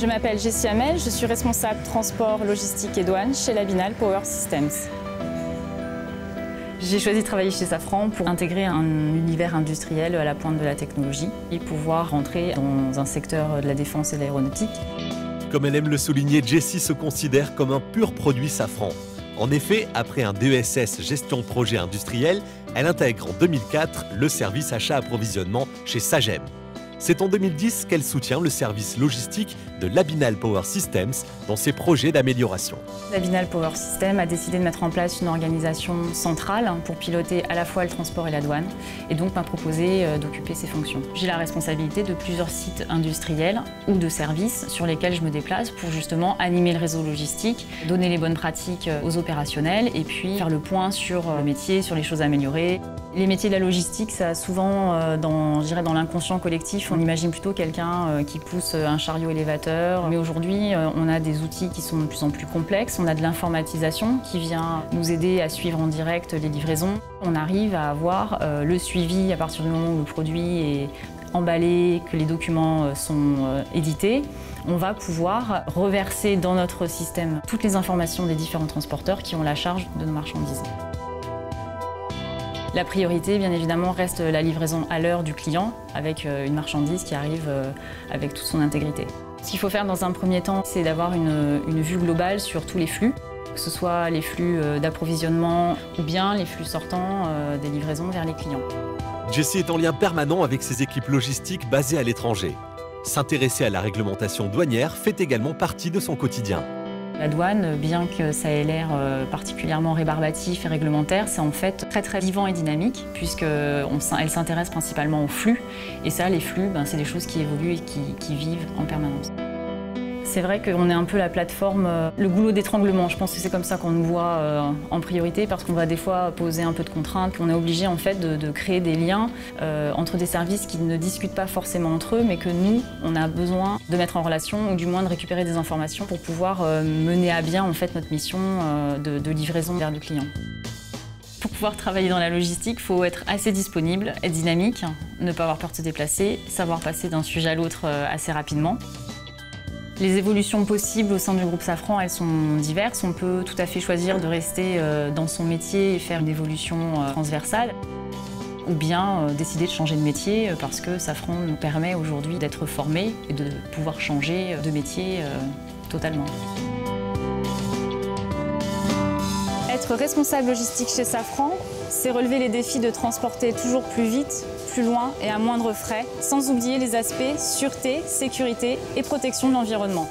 Je m'appelle Jessie Hamel, je suis responsable transport, logistique et douane chez Labinal Power Systems. J'ai choisi de travailler chez Safran pour intégrer un univers industriel à la pointe de la technologie et pouvoir rentrer dans un secteur de la défense et de l'aéronautique. Comme elle aime le souligner, Jessie se considère comme un pur produit Safran. En effet, après un DESS gestion de projet industriel, elle intègre en 2004 le service achat-approvisionnement chez Sagem. C'est en 2010 qu'elle soutient le service logistique de Labinal Power Systems dans ses projets d'amélioration. Labinal Power Systems a décidé de mettre en place une organisation centrale pour piloter à la fois le transport et la douane et donc m'a proposé d'occuper ces fonctions. J'ai la responsabilité de plusieurs sites industriels ou de services sur lesquels je me déplace pour justement animer le réseau logistique, donner les bonnes pratiques aux opérationnels et puis faire le point sur le métier, sur les choses à améliorer. Les métiers de la logistique, ça a souvent, dans l'inconscient collectif, on imagine plutôt quelqu'un qui pousse un chariot élévateur. Mais aujourd'hui, on a des outils qui sont de plus en plus complexes. On a de l'informatisation qui vient nous aider à suivre en direct les livraisons. On arrive à avoir le suivi à partir du moment où le produit est emballé, que les documents sont édités. On va pouvoir reverser dans notre système toutes les informations des différents transporteurs qui ont la charge de nos marchandises. La priorité, bien évidemment, reste la livraison à l'heure du client avec une marchandise qui arrive avec toute son intégrité. Ce qu'il faut faire dans un premier temps, c'est d'avoir une vue globale sur tous les flux, que ce soit les flux d'approvisionnement ou bien les flux sortants des livraisons vers les clients. Jessie est en lien permanent avec ses équipes logistiques basées à l'étranger. S'intéresser à la réglementation douanière fait également partie de son quotidien. La douane, bien que ça ait l'air particulièrement rébarbatif et réglementaire, c'est en fait très vivant et dynamique puisqu'elle s'intéresse principalement aux flux. Et ça, les flux, c'est des choses qui évoluent et qui vivent en permanence. C'est vrai qu'on est un peu la plateforme, le goulot d'étranglement. Je pense que c'est comme ça qu'on nous voit en priorité parce qu'on va des fois poser un peu de contraintes. On est obligé en fait de créer des liens entre des services qui ne discutent pas forcément entre eux, mais que nous, on a besoin de mettre en relation ou du moins de récupérer des informations pour pouvoir mener à bien en fait notre mission de livraison vers le client. Pour pouvoir travailler dans la logistique, il faut être assez disponible, être dynamique, ne pas avoir peur de se déplacer, savoir passer d'un sujet à l'autre assez rapidement. Les évolutions possibles au sein du groupe Safran, elles sont diverses. On peut tout à fait choisir de rester dans son métier et faire une évolution transversale. Ou bien décider de changer de métier parce que Safran nous permet aujourd'hui d'être formés et de pouvoir changer de métier totalement. Être responsable logistique chez Safran, c'est relever les défis de transporter toujours plus vite, plus loin et à moindre frais, sans oublier les aspects sûreté, sécurité et protection de l'environnement.